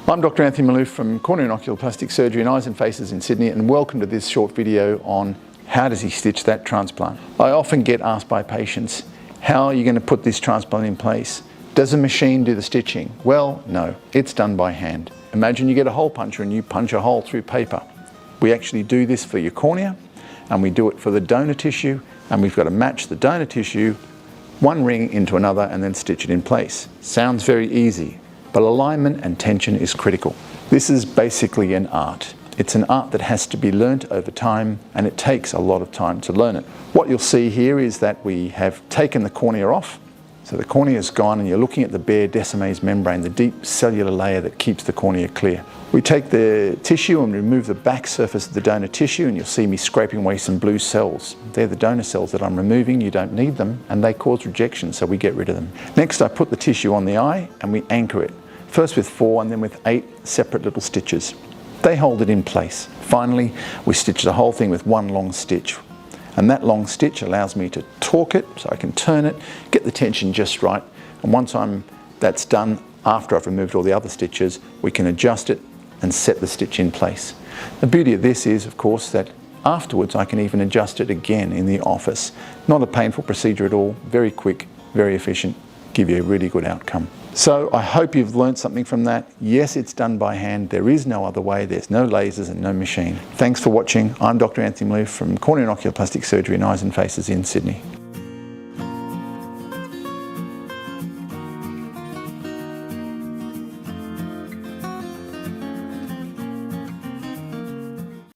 I'm Dr. Anthony Maloof from Corneal and Oculoplastic Surgery in Eyes and Faces in Sydney, and welcome to this short video on how does he stitch that transplant. I often get asked by patients, how are you going to put this transplant in place? Does a machine do the stitching? Well, no, it's done by hand. Imagine you get a hole puncher and you punch a hole through paper. We actually do this for your cornea, and we do it for the donor tissue, and we've got to match the donor tissue one ring into another and then stitch it in place. Sounds very easy, but alignment and tension is critical. This is basically an art. It's an art that has to be learnt over time, and it takes a lot of time to learn it. What you'll see here is that we have taken the cornea off. So the cornea is gone and you're looking at the bare Descemet's membrane, the deep cellular layer that keeps the cornea clear. We take the tissue and remove the back surface of the donor tissue, and you'll see me scraping away some blue cells. They're the donor cells that I'm removing. You don't need them and they cause rejection, so we get rid of them. Next, I put the tissue on the eye and we anchor it. First with 4 and then with 8 separate little stitches. They hold it in place. Finally, we stitch the whole thing with one long stitch. And that long stitch allows me to torque it so I can turn it, get the tension just right. And once that's done, after I've removed all the other stitches, we can adjust it and set the stitch in place. The beauty of this is, of course, that afterwards I can even adjust it again in the office. Not a painful procedure at all, very quick, very efficient, give you a really good outcome. So I hope you've learned something from that. Yes, it's done by hand. There is no other way. There's no lasers and no machine. Thanks for watching. I'm Dr. Anthony Maloof from Corneal and Oculoplastic Surgery in Eyes and Faces in Sydney.